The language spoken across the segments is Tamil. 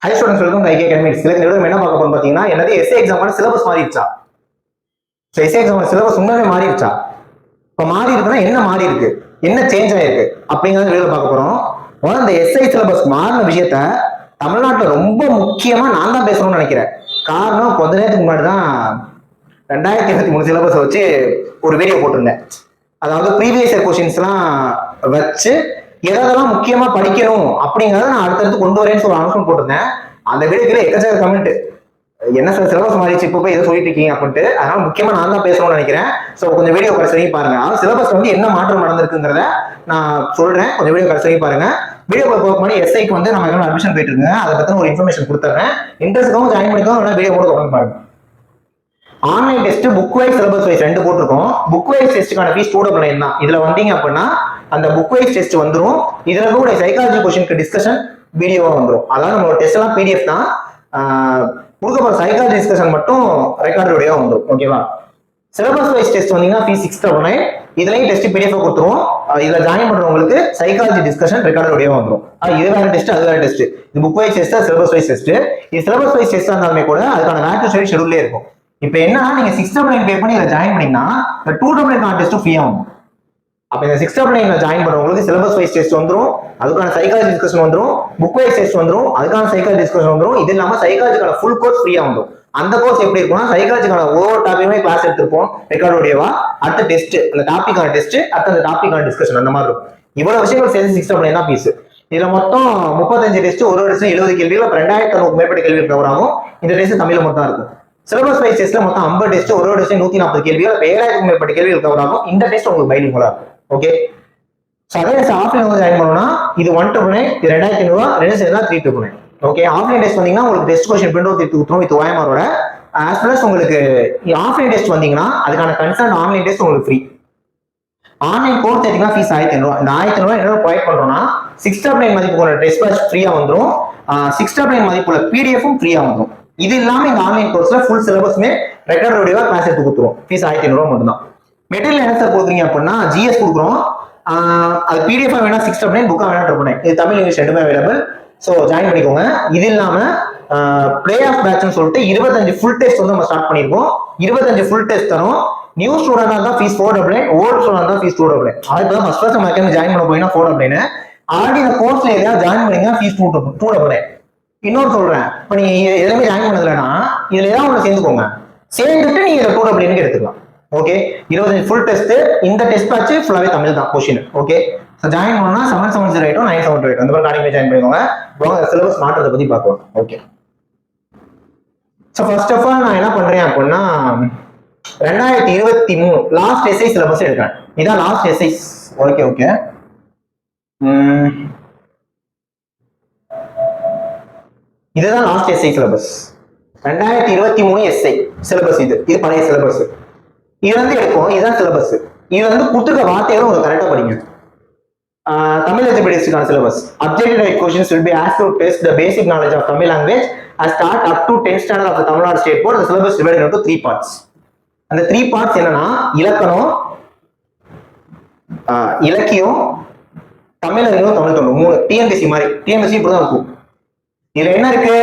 High students welcome IK academics. சில நிறுவனம் என்ன பார்க்க போறோம் பார்த்தீங்கன்னா, என்னது எஸ்ஏ எக்ஸாமான சிலபஸ் மாறிடுச்சா? ஸோ எஸ்ஏ எக்ஸாம் சிலபஸ் உண்மையாவே மாறிடுச்சா? இப்போ மாறி இருக்குன்னா என்ன மாறி இருக்கு, என்ன சேஞ்ச் ஆயிருக்கு அப்படிங்கிறத வீடியோ பார்க்க போறோம். முதல்ல இந்த எஸ்ஐ சிலபஸ் மாறின விஷயத்த தமிழ்நாட்டில் ரொம்ப முக்கியமா நான் தான் பேசணும்னு நினைக்கிறேன். காரணம், கொஞ்ச நேரத்துக்கு முன்னாடி தான் 2023 சிலபஸை வச்சு ஒரு வீடியோ போட்டிருந்தேன். அதாவது ப்ரீவியஸ் இயர் கொஸ்டின்ஸ்லாம் வச்சு எதெல்லாம் முக்கியமா படிக்கணும் அப்படிங்கறத நான் அடுத்தடுத்து கொண்டு வரேன்னு சொல்லி அனௌன்ஸ்மெண்ட் போட்டிருந்தேன். அந்த வீடியோக்குள்ள எக்கச்சக்க கமெண்ட், என்ன சார் சிலபஸ் மாறிச்சு இப்போ போய் எதை சொல்லிட்டு இருக்கீங்க அப்படின்ட்டு. அதனால முக்கியமா நான் தான் பேசணும்னு நினைக்கிறேன். ஸோ கொஞ்சம் வீடியோ கடைசி வரைக்கும் பாருங்க. அதாவது சிலபஸ் வந்து என்ன மாற்றம் நடந்திருக்குங்கிறத நான் சொல்றேன், கொஞ்சம் வீடியோ கடைசி வரைக்கும் பாருங்க. வீடியோ போக பண்ணி எஸ்ஐக்கு வந்து நம்ம எல்லாம் அட்மிஷன் போயிட்டு இருக்குங்க, அதை பத்தின ஒரு இன்ஃபர்மேஷன் கொடுத்துறேன். இன்ட்ரெஸ்ட்காகவும் ஜாயின் பண்ணிக்கோங்க, வீடியோ கூட தொடர்ந்து பாருங்க. Online test book wise syllabus wise ரெண்டு போட்டிருக்கோம். புக் வைஸ் டெஸ்ட்டுக்கான ஃபீஸ் 299 தான். இதுல வந்தீங்க அப்படின்னா அந்த புக் வைஸ் டெஸ்ட் வந்துடும். இதுல கூட சைக்காலஜி கொஸ்டினுக்கு டிஸ்கஷன் வீடியோவா வந்துடும். அதாவது நம்ம டெஸ்ட் எல்லாம் பிடிஎஃப் தான், கொடுக்க சைக்காலஜி டிஸ்கஷன் மட்டும் ரெக்கார்டு வீடியோ வந்துடும். ஓகேவா? சிலபஸ் வைஸ் டெஸ்ட் வந்தீங்கன்னா ஃபீஸ் 699. இதுலயும் டெஸ்ட் பிடிஎஃப் கொடுத்துருவோம். இதுல ஜாயின் பண்றவங்களுக்கு சைக்காலஜி டிஸ்கஷன் ரெக்கார்டு வீடியோ வந்துடும். இது வேற டெஸ்ட், அது வேற டெஸ்ட். இது book wise test, syllabus wise test. இது சிலபஸ் வைஸ் டெஸ்ட் இருந்தாலுமே கூட அதுக்கான வேக்யூ ஸ்டடி ஷெட்யூல்லே இருக்கும். இப்போ என்ன, நீங்க 699 பே பண்ணி இதை ஜாயின் பண்ணீங்கன்னா 299 டெஸ்ட் ஃப்ரீயா ஆகும். அப்ப இந்த 699 ஜாயின் பண்றவங்களுக்கு சிலபஸ் வைஸ் டெஸ்ட் வந்துடும், அதுக்கான சைக்காலஜி டிஸ்கஷன் வந்துடும், புக் வைஸ் டெஸ்ட் வந்துடும், அதுக்கான சைக்காலஜி டிஸ்கஷன் வந்துடும். இது இல்லாம சைக்காலஜிக்கான ஃபுல் கோர்ஸ் ஃப்ரீயா வந்துடும். அந்த கோர்ஸ் எப்படி இருக்கும்னா, சைக்காலஜிக்கான ஒவ்வொரு டாபிக்குமே கிளாஸ் எடுத்திருப்போம் ரெக்கார்ட் வீடியோவா, அடுத்த டெஸ்ட் அந்த டாபிக்கான டெஸ்ட், அடுத்த அந்த டாபிக்கான டிஸ்கஷன், அந்த மாதிரி இருக்கும். இவ்வளவு விஷயங்கள் சேர்ந்து 699 தான் ஃபீஸ். இதுல மொத்தம் 35 டெஸ்ட், ஒரு டெஸ்ட் 70 கேள்விகள், 2000 மேற்பட்ட கேள்விகள் கவர் ஆகும். இந்த டெஸ்ட் தமிழ்ல மட்டும் இருக்கும். சிலபஸ் வைஸ் டெஸ்ட்ல மொத்தம் 50 டெஸ்ட், ஒரு டெஸ்ட் 140 கேள்விகள், 7000 மேற்பட்ட கேள்விகள் கவர் ஆகும். இந்த டெஸ்ட் உங்களுக்கு பைலிங்குலா இருக்கும். ஓகே, சோ அதே ஆஃப்லைன் வந்து ஜாயின் பண்ணணும்னா இது 199, இது 2500, ரெண்டு சேர்ந்தா 399. ஓகே, ஆஃப்லைன் டெஸ்ட் வந்தீங்கன்னா உங்களுக்கு டெஸ்ட் கொஸ்டின் பிரிண்ட் அவுட் கொடுத்துரும் வித் OMR-ஓட. ஆஸ் வெல் அஸ் உங்களுக்கு ஆஃப்லைன் டெஸ்ட் வந்தீங்கன்னா அதுக்கான கன்சர்ன் ஆன்லைன் டெஸ்ட் உங்களுக்கு ஃப்ரீ. ஆன்லைன் கோர்ஸ் எடுத்தீங்கன்னா ஃபீஸ் 1500. இந்த 1500 என்ன ப்ரொவைட் பண்றோம்னா 699 மதிப்புள்ள டெஸ்ட் பேட்ச் ஃப்ரீயா வந்துடும், 699 மதிப்புள்ள பிடிஎஃப்பும் ஃப்ரீயா வந்துடும். இது இல்லாம இந்த ஆன்லைன் கோர்ஸ்ல ஃபுல் சிலபஸ்மே ரெக்கார்ட் வீடியோவா கிளாஸ் எடுத்து கொடுத்துருவோம். ஃபீஸ் 1500 மட்டும் தான். மெட்டீரியல் என்ன சார் கொடுக்குறீங்க அப்படின்னா ஜிஎஸ் கொடுக்குறோம். அது பிடிஎஃப் வேணா 699, புக்கா வேணா 999. இது தமிழ் இங்கிலீஷ் ரெண்டுமே அவைலபிள். ஸோ ஜாயின் பண்ணிக்கோங்க. இது இல்லாம பிளே ஆஃப் பேட்ச்னு சொல்லிட்டு 25 ஃபுல் டெஸ்ட் வந்து நம்ம ஸ்டார்ட் பண்ணிருக்கோம். 25 ஃபுல் டெஸ்ட் தரும். நியூ ஸ்டூடெண்டா தான் ஃபீஸ் 499, ஓல்டு ஸ்டூடெண்ட் தான் ஃபீஸ் 299. அதுக்கு ஃபர்ஸ்ட் ஃபர்ஸ்ட் நம்ம ஜாயின் பண்ண போயினா 499. ஆல்ரெடி இந்த கோர்ஸ்ல ஏதாவது ஜாயின் பண்ணீங்கன்னா ஃபீஸ் 299. இன்னொரு சொல்றேன், இப்ப நீங்க எதுவுமே ஜாயின் பண்ணதுலன்னா இதுல ஏதாவது ஒண்ணு சேர்ந்துக்கோங்க, சேர்ந்துட்டு நீங்க 299 எடுத்துக்கலாம். Okay, 25 full test. இந்த டெஸ்ட் பேட்ச் ஃபுல்லாவே தமிழ் தான் கொஸ்டின். ஓகே, ஜாயின் பண்ணா 7708 9728 அந்த மாதிரி கார்டிங் ஜாயின் பண்ணிக்கோங்க. வாங்க சிலபஸ் மாற்றத்தை பத்தி பார்க்கலாம். Okay, so first of all நான் என்ன பண்றேன் அப்படின்னா 2023 லாஸ்ட் எஸ்ஐ சிலபஸ் எடுக்கிறேன். இதான் லாஸ்ட் எஸ்ஐ. ஓகே ஓகே, இதுதான் last SI syllabus. 2023 SI syllabus. இது பழைய சிலபஸ். இது வந்து எடுக்கும், இதுதான் சிலபஸ். இது வந்து கொடுத்துருக்க வார்த்தைகளும் உங்களுக்கு கரெக்டா படிங்க. தமிழ் எஜுகேஷனுக்கான syllabus. Objective right questions will be asked to test the basic knowledge of Tamil language and start up to 10th standard of the Tamil Nadu State Board. The syllabus divided into 3 parts. அந்த 3 parts என்னன்னா இலக்கணம், இலக்கியம், தமிழ் அறிவும், தமிழ் தொண்டு, 3 டிஎன்பிசி மாதிரி. டிஎன்பிசி இப்படிதான் இருக்கும். இதுல என்ன இருக்கு,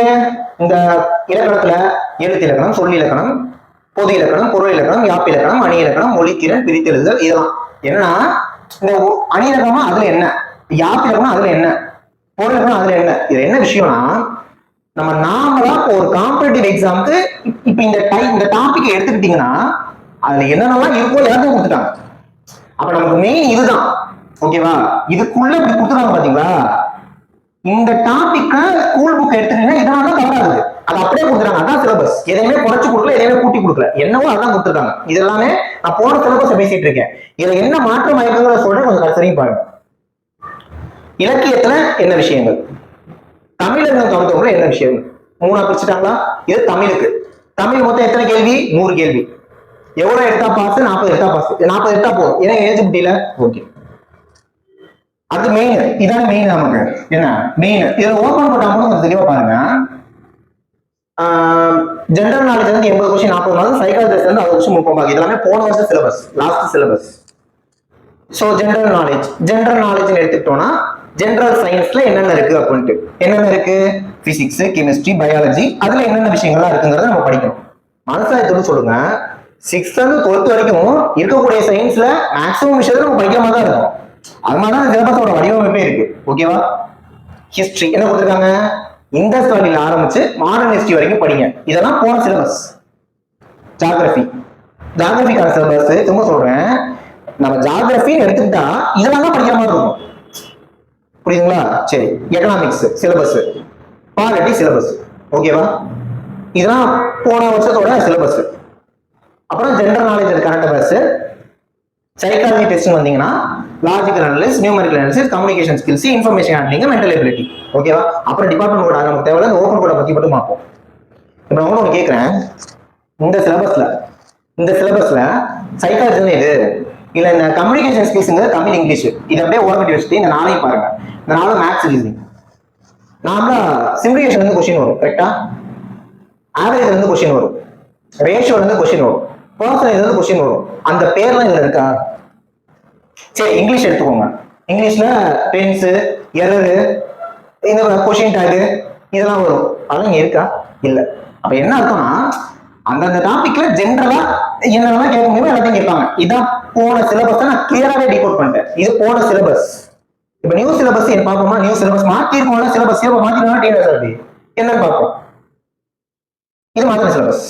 இந்த இலக்கணத்துல எழுத்து இலக்கணம், சொல் இலக்கணம், பொது இலக்கணம், பொருள் இலக்கணம், யாப்பு இலக்கணம், அணி இலக்கணம், மொழித்திறன், பிரித்தெழுதல். இதெல்லாம் என்னன்னா இந்த அணி இலக்கணமா அதுல என்ன, யாப்பு இலக்கணம் அதுல என்ன, பொருள் இலக்கணம் அதுல என்ன. இது என்ன விஷயம்னா, நம்ம நாமளா ஒரு காம்படிட்டிவ் எக்ஸாமுக்கு இப்ப இந்த டாபிக் எடுத்துக்கிட்டீங்கன்னா அதுல என்னென்னலாம் இருக்கோ எல்லாத்தையும் கொடுத்துட்டாங்க. அப்ப நமக்கு மெயின் இதுதான். ஓகேவா? இதுக்குள்ள இப்படி கொடுத்துருக்காங்க பாத்தீங்களா. இந்த டாபிக்க ஸ்கூல் புக் எடுத்துட்டீங்கன்னா இதனால கவர் ஆகுது. அது அப்படியே கொடுத்துறாங்க. அதான் சிலபஸ். எதையுமே குறைச்சு கொடுக்கல, எதையுமே கூட்டி கொடுக்கல, என்னவோ அதான் கொடுத்துருக்காங்க. இது எல்லாமே நான் போன சிலபஸ் பேசிட்டு இருக்கேன். இதுல என்ன மாற்றம் ஆயிருக்குங்கிற சொல்றேன், கொஞ்சம் கடைசி பாருங்க. இலக்கியத்துல என்ன விஷயங்கள், தமிழர்கள் கவனத்துல என்ன விஷயங்கள், 3 பிரிச்சுட்டாங்களா. இது தமிழுக்கு. தமிழ் மொத்தம் எத்தனை கேள்வி? 100 கேள்வி. எவ்வளவு எடுத்தா பாஸ்? 40 எடுத்தா பாஸ். 40 எடுத்தா போதும், ஏன்னா எலிஜிபிலிட்டியில. ஓகே, அது மெயின். இதான் மெயின். நமக்கு என்ன மெயின், இதை ஓபன் பண்ணா கூட கொஞ்சம் தெளிவா பாருங்க. ஜெனரல் நாலேஜ் வந்து 80 கொஸ்டின் 40 மார்க், சைக்காலஜி வந்து 60 கொஸ்டின் 30 மார்க். இதெல்லாமே போன வருஷம் syllabus, last syllabus. So general knowledge எடுத்துக்கிட்டோம்னா ஜெனரல் சயின்ஸ்ல என்னென்ன இருக்கு அப்படின்ட்டு. என்னென்ன இருக்கு? பிசிக்ஸ், கெமிஸ்ட்ரி, பயாலஜி, அதுல என்னென்ன விஷயங்கள்லாம் இருக்குங்கிறத நம்ம படிக்கணும். மனசாயத்தோடு சொல்லுங்க, 6th and 12th வரைக்கும் இருக்கக்கூடிய சயின்ஸ்ல மேக்ஸிமம் விஷயத்தை நம்ம படிக்கிற மாதிரி தான் இருக்கும். அது மாதிரி தான் சிலபஸோட வடிவமைப்பே இருக்கு. ஓகேவா? ஹிஸ்டரி என்ன கொடுத்துருக்காங்க? இண்டஸ் வேலியில ஆரம்பிச்சு மாடர்ன் ஹிஸ்டரி வரைக்கும் படிங்க. இதெல்லாம் போன சிலபஸ். ஜாகிரபிக்கான சிலபஸ் திரும்ப சொல்றேன், நம்ம ஜாகிரபின்னு எடுத்துக்கிட்டா இதெல்லாம் தான் படிக்கிற மாதிரி இருக்கும். புரியுதுங்களா? சரி, எக்கனாமிக்ஸ் சிலபஸ், பாலிட்டி சிலபஸ். ஓகேவா? இதெல்லாம் போன வருஷத்தோட சிலபஸ். அப்புறம் general knowledge, current affairs, psychology test வந்தீங்கன்னா logical analysis, numerical analysis, communication skills, information handling, mental ability. ஓகேவா? அப்புறம் டிபார்ட்மெண்ட் கோட் நமக்கு தேவையில்ல, இந்த ஓப்பன் கோடை பத்தி மட்டும் பார்ப்போம். இப்போ நான் ஒன்று கேட்குறேன், இந்த சிலபஸ்ல சைக்காலஜி இது இல்ல இந்த கம்யூனிகேஷன் ஸ்கில்ஸ்ங்க தமிழ் இங்கிலீஷ் இது அப்படியே ஓரங்கட்டி வச்சுட்டு இந்த நாளையும் பாருங்க. இந்த நாலு மேத்ஸ் ரீசனிங். நார்மலா சிம்பிளிஃபிகேஷன் வந்து கொஸ்டின் வரும், கரெக்டா? ஆவரேஜ் வந்து கொஸ்டின் வரும், ரேஷியோ வந்து கொஸ்டின் வரும், பர்சன்டேஜ் வந்து கொஸ்டின் வரும். அந்த பேர்லாம் இதுல இருக்கா? சரி, இங்கிலீஷ் எடுத்துக்கோங்க. இங்கிலீஷ்ல டென்ஸ், எரரு, இந்த கொஸ்டின் டேக் இதெல்லாம் வரும். அதெல்லாம் இங்க இருக்கா? இல்ல. அப்ப என்ன அர்த்தம்னா அந்தந்த டாபிக்ல ஜென்ரலா என்னெல்லாம் கேட்க முடியுமோ எல்லாத்தையும் கேட்பாங்க. இதான் போன சிலபஸ். நான் கிளியராவே டிகோட் பண்ணிட்டேன், இது போன சிலபஸ். இப்ப நியூ சிலபஸ் என்ன பார்ப்போமா? நியூ சிலபஸ் மாத்திருக்கோம்ல, சிலபஸ் மாத்திருக்கோம்னா டிஎன்எஸ்ஆர்பி என்னன்னு பார்ப்போம். இது மாத்திர சிலபஸ்.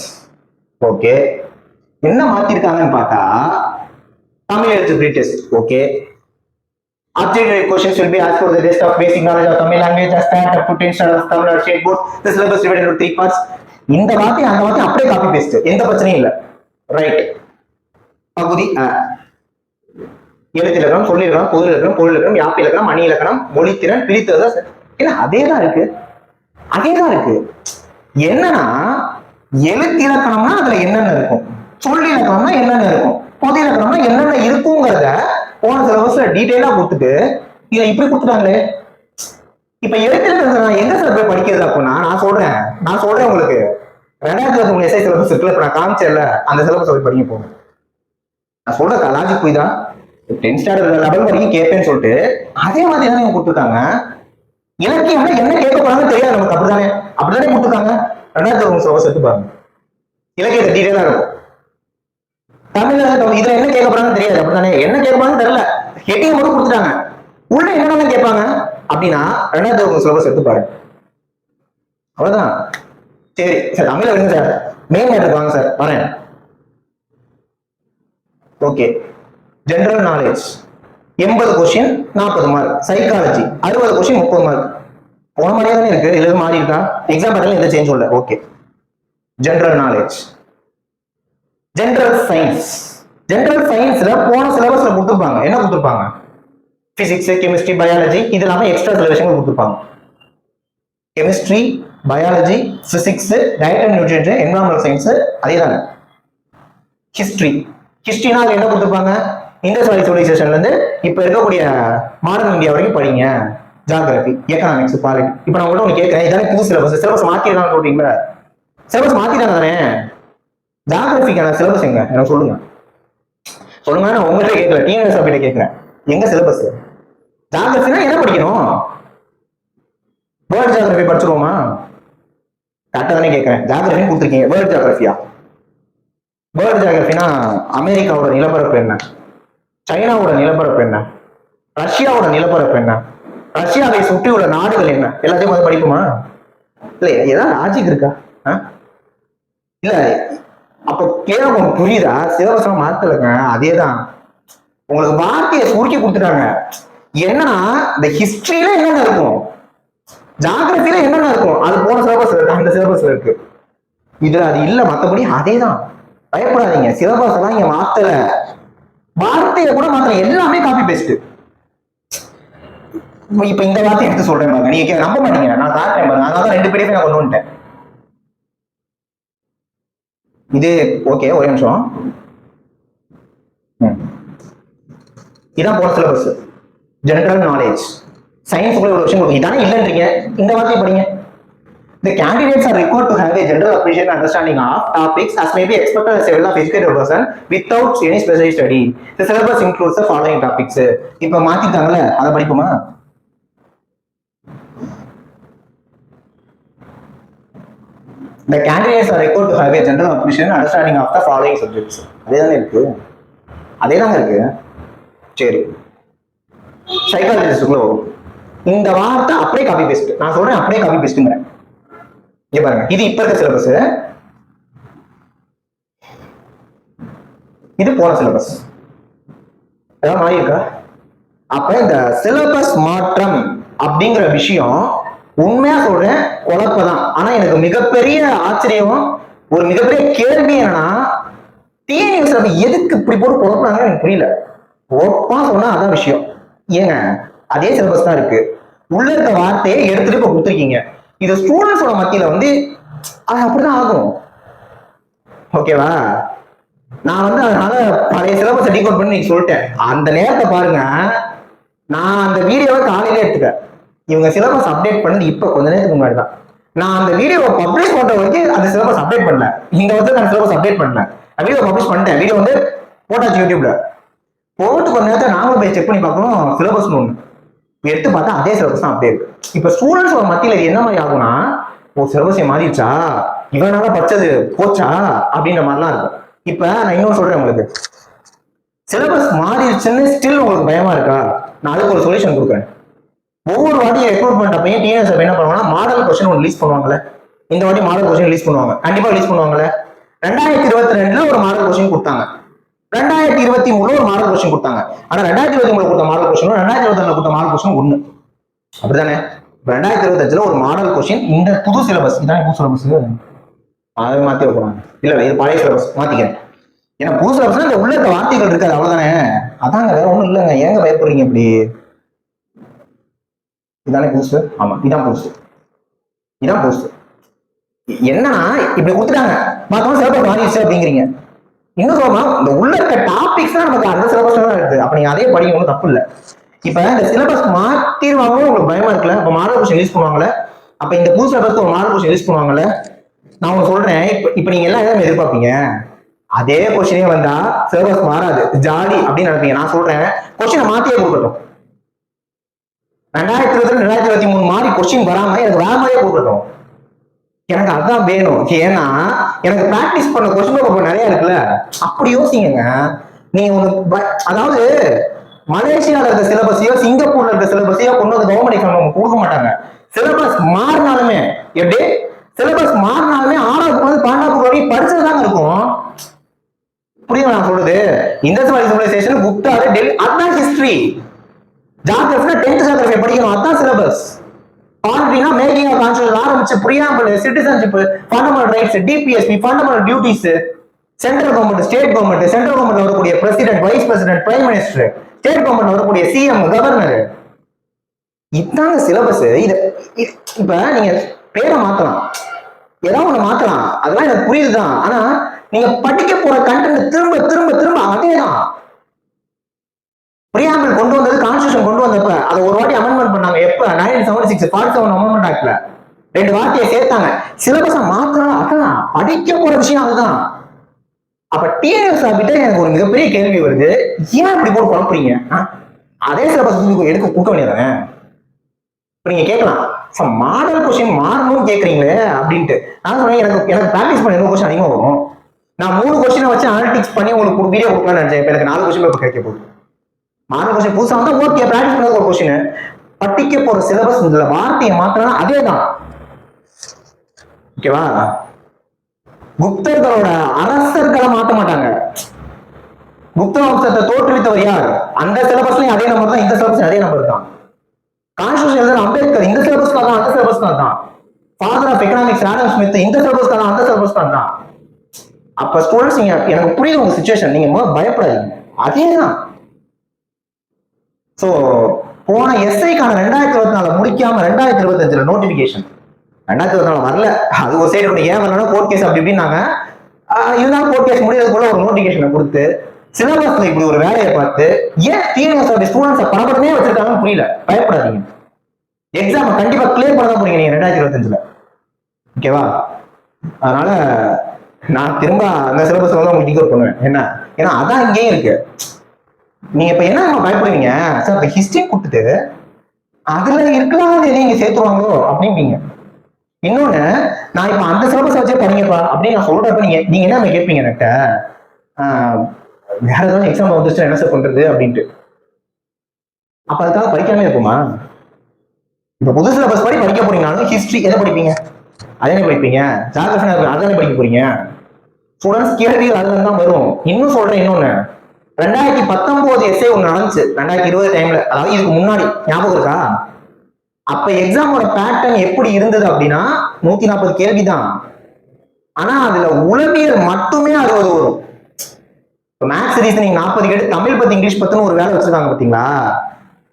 ஓகே, என்ன மாத்திருக்காங்கன்னு பார்த்தா Tamil eligibility test. Okay, objective questions will be asked for the test of basic knowledge of Tamil language as that up to 10 standards of Tamil State Board. The syllabus divided into 3 parts. இந்த வார்த்தை அந்த வார்த்தை அப்படியே காப்பி பேஸ்ட், எந்த பிரச்சனையும் இல்ல. ரைட். பகுதி எழுத்திலக்கணம், சொல்லிலக்கணம், பொது இலக்கணம், பொருள் இலக்கணம், யாப்பு இலக்கணம், மணி இலக்கணம், மொழித்திறன், பிரித்தல். இல்ல அதேதான் இருக்கு. என்னன்னா எழுத்து இலக்கணம்னா அதுல என்னென்ன இருக்கும், சொல்லி இலக்கணம்னா என்னென்ன இருக்கும், பொது இலக்கணம்னா என்னென்ன இருக்குங்கிறத போன சிலபஸ்ல டீடைலா கொடுத்துட்டு இதை இப்படி கொடுத்துட்டாங்களே. இப்ப எழுத்துல எங்க சார் போய் படிக்கிறது? அப்படின்னா நான் சொல்றேன் உங்களுக்கு 2023 எஸ்ஐ சிலபஸ் இருக்குல்ல, இப்ப நான் காமிச்சேன்ல அந்த சிலபஸ் போய் படிக்க போகும். நான் சொல்ற லாஜிக் போய் தான் 10th ஸ்டாண்டர்ட் லெவல் வரைக்கும் கேட்பேன்னு சொல்லிட்டு அதே மாதிரி தானே கொடுத்துருக்காங்க. இலக்கியம்னா என்ன கேட்க போறாங்கன்னு தெரியாது நமக்கு. அப்படிதானே கொடுத்துருக்காங்க. 2023 சிலபஸ் எடுத்து பாருங்க, இலக்கியத்தை டீடைலா இருக்கும். தமிழ்ல இதுல என்ன கேட்க போறாங்கன்னு தெரியாது. அப்படித்தானே, என்ன கேட்க போறாங்கன்னு தெரியல, ஹெட்டிங் மட்டும் கொடுத்துட்டாங்க. உள்ள என்னென்ன கேட்பாங்க அப்படின்னா 2023 சிலபஸ் எடுத்து பாருங்க, அவ்வளவுதான். சரி சார், தமிழ்ல வருங்க சார், மெயின் மேட்டருக்கு வாங்க சார், வரேன். Okay, general knowledge 80 question 40 mark, psychology 60 question 30 mark. போன மாதிரியே தானே இருக்கு, இதுல மாறி இருக்கா? எக்ஸாம் பேட்டர்ல எந்த சேஞ்ச் இல்ல. Okay, general knowledge. ஜெனரல் சயின்ஸ்ல போன சிலபஸ்ல கொடுத்துருப்பாங்க. என்ன கொடுத்துருப்பாங்க? பிசிக்ஸ், கெமிஸ்ட்ரி, பயாலஜி, இது இல்லாம எக்ஸ்ட்ரா சில விஷயங்கள் கொடுத்துருப்பாங்க. Chemistry, biology, physics, diet and nutrition, environmental science, அதேதாங்க. ஹிஸ்டரினா என்ன கொடுத்துருப்பாங்க? இண்டஸ் வேலி சிவிலைசேஷன்ல இருந்து இப்ப இருக்கக்கூடிய மாடர்ன் இந்தியா வரைக்கும் படிங்க. Geography, economics, polity. இப்ப நான் உங்கள்ட்ட ஒன்று கேட்கிறேன், இதானே புது சிலபஸ் மாத்திருக்காங்க சொல்றீங்களா? சிலபஸ் மாத்திட்டாங்க தானே? ஜியோகிராபிக்கான சிலபஸ் எங்க எனக்கு சொல்லுங்க. நான் உங்கள்கிட்ட கேட்கல, டிஎன்எஸ்ஆர்பி கேட்கிறேன், எங்க சிலபஸ்? ஜியோகிராபினா என்ன படிக்கணும்? வேர்ல்ட் ஜியோகிராபி படிச்சிருவோமா? கரெக்டா தானே கேட்கிறேன். ஜியோகிராபின்னு கொடுத்துருக்கீங்க, வேர்ல்ட் ஜியோகிராபியா? வேர்ல்ட் ஜியோகிராபினா அமெரிக்காவோட நிலப்பரப்பு என்ன, சைனாவோட நிலப்பரப்பு என்ன, ரஷ்யாவோட நிலப்பரப்பு என்ன, ரஷ்யாவை சுற்றி உள்ள நாடுகள் என்ன, எல்லாத்தையும் வந்து படிக்குமா? இல்ல ஏதாவது லாஜிக் இருக்கா? இல்ல அப்ப கேட்க உங்களுக்கு புரியுதா? சிலபஸ் மாத்தலங்க, அதேதான். உங்களுக்கு வார்த்தையை சுருக்கி கொடுத்துட்டாங்க. என்னன்னா இந்த ஹிஸ்டரியில என்னென்ன இருக்கும், ஜியோகிராபில என்னென்ன இருக்கும், அது போன சிலபஸ் இருக்கு, அந்த சிலபஸ்ல இருக்கு. இதுல அது இல்ல, மத்தபடி அதேதான். பயப்படாதீங்க, சிலபஸ் எல்லாம் இங்க மாத்தல, வார்த்தையை கூட மாத்தல, எல்லாமே காப்பி பேஸ்ட். இப்ப இந்த வார்த்தையை எடுத்து சொல்றேன் பாருங்க, நீங்க நம்ப மாட்டீங்க, நான் காட்டுறேன் பாருங்க. அதனால 2 பேரையும் நான் கொண்டு வந்துட்டேன். இது ஓகே, ஒரே நிமிஷம். இதான் போன சிலபஸ். ஜெனரல் நாலேஜ் சயின்ஸ் ஒரு விஷயம் இதானே இல்லைன்றீங்க, இந்த வார்த்தையை படிங்க. The candidates are required to have a general appreciation and understanding of topics as may be expected as a well-educated person without any specialized study. The syllabus includes the following topics. இப்ப மாத்திட்டாங்கல, அதை படிப்போமா? The candidates are required to have a general appreciation and understanding of the following subjects. அதே தானே இருக்கு, அதே தாங்க இருக்கு. சரி, சைக்காலஜிஸ்டுக்குள்ள வரும். இந்த வார்த்தை அப்படியே காப்பி பேஸ்ட். நான் சொல்றேன் அப்படியே காப்பி பேஸ்ட்டுங்கிறேன். இங்க பாருங்க, இது இப்ப இருக்க சிலபஸ், இது போன சிலபஸ். ஏதாவது மாறி இருக்கா? அப்ப இந்த சிலபஸ் மாற்றம் அப்படிங்கிற விஷயம் உண்மையா சொல்றேன் குழப்பதான். ஆனா எனக்கு மிகப்பெரிய ஆச்சரியம், ஒரு மிகப்பெரிய கேள்வி என்னன்னா, டிஎன்யூஎஸ்ல எதுக்கு இப்படி போட்டு குழப்பறாங்க எனக்கு புரியல. ஓப்பா சொன்னா அதான் விஷயம். ஏங்க அதே சிலபஸ் தான் இருக்கு, உள்ள இருக்க வார்த்தையை எடுத்துட்டு இப்ப கொடுத்துருக்கீங்க. இது ஸ்டூடெண்ட்ஸோட மத்தியில வந்து அது அப்படிதான் ஆகும். ஓகேவா? நான் வந்து அதனால பழைய சிலபஸ் டீகோட் பண்ணி நீங்க சொல்லிட்டேன். அந்த நேரத்தை பாருங்க, நான் அந்த வீடியோவை காலையில எடுத்துட்டேன். இவங்க சிலபஸ் அப்டேட் பண்ணது இப்ப கொஞ்ச நேரத்துக்கு முன்னாடி தான். நான் அந்த வீடியோவை பப்ளிஷ் பண்ற வரைக்கும் அந்த சிலபஸ் அப்டேட் பண்ணல. இந்த வருஷம் நான் சிலபஸ் அப்டேட் பண்ணல. வீடியோ பப்ளிஷ் பண்ணிட்டேன். வீடியோ வந்து போட்டாச்சு யூடியூப்ல. போட்டு கொஞ்ச நேரத்தை நாங்களும் போய் செக் பண்ணி பார்க்கணும் சிலபஸ் ஒண்ணு எடுத்து பார்த்தா அதே சிலபஸ் தான் அப்டேட். இப்ப ஸ்டூடெண்ட்ஸோட மத்தியில என்ன மாதிரி ஆகும்னா, ஓ சிலபஸ் மாறிடுச்சா, இவனால படிச்சது போச்சா அப்படின்ற மாதிரிலாம் இருக்கும். இப்ப நான் இன்னும் சொல்றேன் உங்களுக்கு, சிலபஸ் மாறிடுச்சுன்னு ஸ்டில் உங்களுக்கு பயமா இருக்கா? நான் அதுக்கு ஒரு சொல்யூஷன் கொடுக்குறேன். ஒவ்வொரு வாட்டியும் ரெக்ரூட் பண்றப்பையும் டிஎன்எஸ் என்ன பண்ணுவாங்கன்னா, மாடல் கொஸ்டின் ஒன்று ரிலீஸ் பண்ணுவாங்கல்ல. இந்த வாட்டி மாடல் கொஸ்டின் ரிலீஸ் பண்ணுவாங்க, கண்டிப்பா ரிலீஸ் பண்ணுவாங்கல்ல. 2022 ஒரு மாடல் கொஸ்டின் கொடுத்தாங்க, 2023 ஒரு மாடல் கொஸ்டின் கொடுத்தாங்க. ஆனா 2023 கொடுத்த மாடல் கொஸ்டின் 2022 கொடுத்த மாடல் கொஸ்டின் ஒண்ணு, அப்படித்தானே? 2025 ஒரு மாடல் கொஸ்டின் இந்த புது சிலபஸ், இதான் புது சிலபஸ், அதை மாத்தி வைக்கிறாங்க. இல்ல இது பழைய சிலபஸ் மாத்திக்கிறேன். ஏன்னா புது சிலபஸ் இந்த உள்ள இருக்க வார்த்தைகள் இருக்காது, அவ்வளவுதானே. அதாங்க, வேற ஒண்ணும் இல்லைங்க. ஏங்க பயப்படுறீங்க இப்படி? இதானே புதுசு? ஆமா, இதான் புதுசு, இதான் புதுசு. என்னன்னா இப்படி கொடுத்துட்டாங்க, பார்த்தோம் சிலபஸ் மாறிடுச்சு அப்படிங்கிறீங்க. இன்னும் சொல்லமா, இந்த உள்ள இருக்க டாபிக்ஸ் தான் நமக்கு அந்த சிலபஸ் தான் இருக்கு. அப்ப நீங்க அதே படிக்கணும், தப்பு இல்லை. இப்ப இந்த சிலபஸ் மாத்திருவாங்க உங்களுக்கு பயமா இருக்குல்ல. அப்ப மாடல் கொஸ்டின் ரிலீஸ் பண்ணுவாங்கல்ல, அப்ப இந்த புது சிலபஸ் ஒரு மாடல் கொஸ்டின் ரிலீஸ் பண்ணுவாங்கல்ல. நான் உங்களுக்கு சொல்றேன், இப்ப நீங்க எல்லாம் எதாவது எதிர்பார்ப்பீங்க, அதே கொஸ்டினே வந்தா சிலபஸ் மாறாது, ஜாலி அப்படின்னு நினைப்பீங்க. நான் சொல்றேன், கொஸ்டினை மாத்தியே கொடுக்கட்டும். 2022 2023 மாதிரி கொஸ்டின் வராம எனக்கு வேற மாதிரியே கொடுக்கட்டும். எனக்கு அதான் வேணும். ஏன்னா எனக்கு பிராக்டிஸ் பண்ண கொஸ்டின் பேப்பர் நிறைய இருக்குல்ல. அப்படி யோசிங்க நீங்க ஒண்ணு. அதாவது மலேசியால இருக்க சிலபஸையோ சிங்கப்பூர்ல இருக்க சிலபஸையோ கொண்டு வந்து கவர்மெண்ட் எக்ஸாம் கொடுக்க மாட்டாங்க. சிலபஸ் மாறினாலுமே, எப்படி சிலபஸ் மாறினாலுமே 6வது வந்து 12வது வரைக்கும் படிச்சதுதாங்க இருக்கும். புரியுது நான் சொல்றது? இண்டஸ்ட்ரியல் சிவிலைசேஷன், குப்தா, டெல்லி, அதான் ஹிஸ்டரி. ஜாகிரபினா 10th ஜாகிரபி படிக்கணும், அதான் சிலபஸ். பாலிட்டினா மேக்கிங் ஆஃப் கான்ஸ்டிடியூஷன் ஆரம்பிச்சு preamble, citizenship, fundamental rights, DPSP, fundamental duties, central government, state government, central government வரக்கூடிய president, vice president, prime minister, state government வரக்கூடிய சிஎம், கவர்னர், இதாங்க சிலபஸ். இது இப்ப நீங்க பேரை மாத்தலாம், ஏதாவது ஒண்ணு மாத்தலாம், அதெல்லாம் எனக்கு புரியுதுதான். ஆனா நீங்க படிக்க போற கண்டென்ட் திரும்ப திரும்ப திரும்ப அதேதான். பிரியாம்பிள் கொண்டு வந்தது, கான்ஸ்டிடியூஷன் கொண்டு வந்தப்ப அதை ஒரு வாட்டி அமெண்ட்மெண்ட் பண்ணாங்க. எப்ப? 1976 47 அமெண்ட்மெண்ட் ஆக்ட்ல 2 வார்த்தையை சேர்த்தாங்க. சிலபஸை மாத்தலாம், அதான் படிக்க போற விஷயம் அதுதான். அப்ப டிஎன்எஸ் கிட்ட எனக்கு ஒரு மிகப்பெரிய கேள்வி வருது, ஏன் இப்படி போட்டு குழப்பறீங்க? அதே சிலபஸ் எடுக்க கொடுக்க வேண்டியதானே? இப்ப நீங்க கேட்கலாம், மாடல் கொஸ்டின் மாறணும்னு கேட்கறீங்களே அப்படின்ட்டு. நான் சொன்னேன், எனக்கு பிராக்டிஸ் பண்ண எவ்வளவு கொஸ்டின் அதிகமா வரும். நான் 3 கொஸ்டினை வச்சு அனாலிட்டிக்ஸ் பண்ணி உங்களுக்கு வீடியோ கொடுக்கலாம்னு நினைச்சேன். இப்ப எனக்கு 4 கொஸ்டின் பேப்பர் கிடைக்க போகுது. மாடல் கொஸ்டின் புதுசா வந்தா ஓகே, பிராக்டிஸ் பண்ணது ஒரு கொஸ்டின். படிக்க போற சிலபஸ் இதுல வார்த்தையை மாத்தினா அதேதான். ஓகேவா? குப்தர்களோட அரசர்களை மாத்த மாட்டாங்க. குப்த வம்சத்தை தோற்றுவித்தவர் யார்? அந்த சிலபஸ்லயும் அதே நம்பர் தான், இந்த சிலபஸ்லயும் அதே நம்பர் தான். கான்ஸ்டிடியூஷன் எழுதுற அம்பேத்கர் இந்த சிலபஸ்க்காக தான், அந்த சிலபஸ்க்காக தான். Father of economics Adam Smith இந்த சிலபஸ்க்காக தான், அந்த சிலபஸ்க்காக தான். அப்ப ஸ்டூடெண்ட்ஸ், நீங்க எனக்கு புரியுது உங்க சிச்சுவேஷன், நீங்க பயப்படாதீங்க, அதேதான். சோ போன எஸ்ஐக்கான 2024 முடிக்காம 2025 நோட்டிபிகேஷன், 2024 வரல. அது ஒரு சைடு ஏன் வரலன்னா கோர்ட் கேஸ் அப்படி இப்படின்னாங்க. இருந்தாலும் கோர்ட் கேஸ் முடியறதுக்குள்ள ஒரு நோட்டிபிகேஷனை கொடுத்து சிலபஸ்ல இப்படி ஒரு வேலையை பார்த்து ஏன் டிஎன்எஸ் ஸ்டூடெண்ட்ஸை பரபரமே வச்சிருக்காங்கன்னு புரியல. பயப்படாதீங்க, எக்ஸாம் கண்டிப்பா கிளியர் பண்ண தான் போறீங்க நீங்க 2025. ஓகேவா? அதனால நான் திரும்ப அந்த சிலபஸ் வந்து உங்களுக்கு டிகோட் பண்ணுவேன். என்ன? ஏன்னா அதான் இங்கேயும் இருக்கு. நீங்க இப்ப என்ன பயப்படுவீங்க சார், இப்ப ஹிஸ்டரி கொடுத்துட்டு அதுல இருக்கலாம் நீங்க சேர்த்துருவாங்களோ அப்படிம்பீங்க. இன்னொன்னு, நான் இப்ப அந்த சிலபஸ் வச்சே படிங்கப்பா அப்படின்னு நான் சொல்றப்ப நீங்க என்ன கேட்பீங்க என்கிட்ட, வேற ஏதாவது எக்ஸாம் வந்துச்சு என்ன சார் பண்றது அப்படின்ட்டு. அப்ப அதுக்காக படிக்காம இருப்போமா? இப்ப புது சிலபஸ் படி படிக்க போறீங்கனாலும் ஹிஸ்டரி எதை படிப்பீங்க? அதே படிப்பீங்க. ஜாகிரபி அதானே படிக்க போறீங்க. ஸ்டூடெண்ட்ஸ் கேள்விகள் அதுல தான் வரும். இன்னும் சொல்றேன் இன்னொன்னு, 2019 எஸ்ஏ ஒண்ணு நடந்துச்சு 2020 டைம்ல, அதாவது இதுக்கு முன்னாடி ஞாபகம் இருக்கா? அப்ப எக்ஸாமோட பேட்டர்ன் எப்படி இருந்தது அப்படின்னா 140 கேள்வி தான். ஆனா அதுல உளவியல் மட்டுமே 60 வரும். மேத்ஸ் ரீசனிங் 40 கேட்டு தமிழ் பத்தி இங்கிலீஷ் பத்தின்னு ஒரு வேலை வச்சிருக்காங்க பாத்தீங்களா?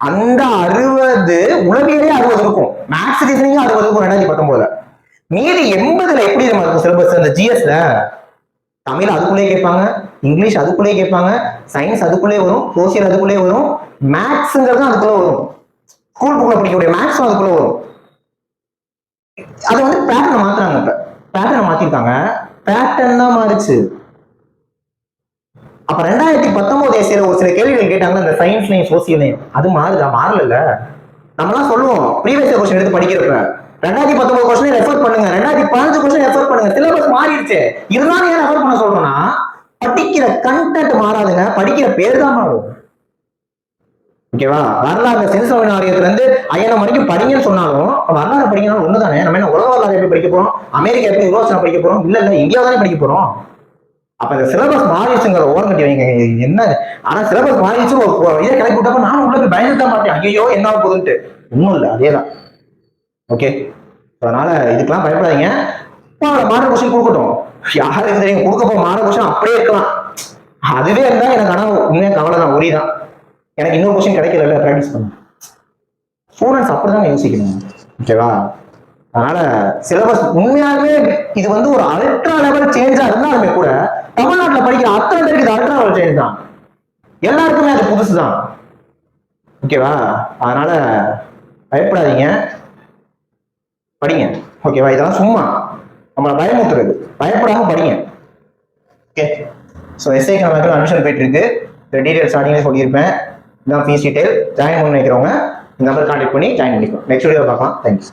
அந்த 60 உளவியலே 60 இருக்கும், மேத்ஸ் ரீசனிங் 60 இருக்கும் 2019. மீதி 80ல எப்படி இருக்கும் சிலபஸ்? அந்த ஜிஎஸ்ல தமிழ் அதுக்குள்ளே கேட்பாங்க, இங்கிலீஷ் அதுக்குள்ளே கேட்பாங்க, சயின்ஸ் அதுக்குள்ளே வரும், சோசியல் அதுக்குள்ளே வரும், மேத்ஸ்ங்கிறது அதுக்குள்ள வரும், ஸ்கூல் புக்ல படிக்கக்கூடிய மேத்ஸ் அதுக்குள்ள வரும். அது வந்து பேட்டர்ன் மாத்துறாங்க. இப்ப பேட்டர்ன் மாத்திருக்காங்க, பேட்டர்ன் தான் மாறுச்சு. அப்ப 2019 எஸ்ஏல ஒரு சில கேள்விகள் கேட்டாங்க, இந்த சயின்ஸ்லயும் சோசியலையும். அது மாறுதா? மாறல. நம்ம எல்லாம் சொல்லுவோம் ப்ரீவியஸ் கொஸ்டின் எடுத்து படிக்கிறப்ப 2019 கொஸ்டின் ரெஃபர் பண்ணுங்க, 2015 கொஸ்டின் ரெஃபர் பண்ணுங்க, சிலபஸ் மாறிடுச்சு. இருந்தாலும் ஏன் ரெஃபர் பண்ண சொல்றோம்னா, படிக்கிற கண்டென்ட் மாறாதுங்க, படிக்கிற பேர் தான் மாறும். ஓகேவா? வரலாறு சென்சோவின் ஆரியத்துல இருந்து அயனம் வரைக்கும் படிங்கன்னு சொன்னாலும் வரலாறு படிக்கணும் ஒண்ணுதானே. நம்ம என்ன உலக வரலாறு எப்படி படிக்க போறோம், அமெரிக்கா எப்படி யூரோஸ்னா படிக்க போறோம்? இல்ல இந்தியா தானே படிக்க போறோம். அப்ப இந்த சிலபஸ் மாறிடுச்சுங்கிற ஓரம் கட்டி வைங்க என்ன. ஆனா சிலபஸ் மாறிடுச்சு இதை கிளப்பி விட்டப்ப நானும் உங்களுக்கு பயந்துதான் மாட்டேன், ஐயோ என்ன போகுதுன்ட்டு. ஒண்ணும் இல்லை, அதேதான். ஓகே, அதனால இதுக்கெல்லாம் பயப்படாதீங்க. மாடல் கொஸ்டின் கொடுக்கட்டும், யாருக்கு தெரியும் கொடுக்க போற மாடல் கொஸ்டின் அப்படியே இருக்கலாம். அதுவே இருந்தா எனக்கு ஆனா உண்மையா கவலை தான், ஒரே தான். எனக்கு இன்னொரு கொஸ்டின் கிடைக்கல, ப்ராக்டிஸ் பண்ண. ஸ்டூடெண்ட்ஸ் அப்படிதான் யோசிக்கணும். ஓகேவா? அதனால சிலபஸ் உண்மையாகவே இது வந்து ஒரு அல்ட்ரா லெவல் சேஞ்சா இருந்தாலுமே கூட தமிழ்நாட்டில் படிக்கிற அத்தனை பேருக்கு இது அல்ட்ரா லெவல் சேஞ்ச் தான். எல்லாருக்குமே அது புதுசுதான். ஓகேவா? அதனால பயப்படாதீங்க, படிங்க. ஓகேவா? இதெல்லாம் சும்மா நம்மளை பயமுத்துறது, பயப்படாம படிங்க. ஓகே, ஸோ எஸ்ஐ கணக்கு அட்மிஷன் போயிட்டு இருக்கு. டீடைல்ஸ் ஸ்டார்டிங்ல சொல்லியிருப்பேன். இதான் ஃபீஸ் டீடைல். ஜாயின் பண்ண நினைக்கிறவங்க இந்த நம்பர் கான்டாக்ட் பண்ணி ஜாயின் பண்ணிக்கோ. நெக்ஸ்ட் வீடியோ பார்க்கலாம். தேங்க்யூ.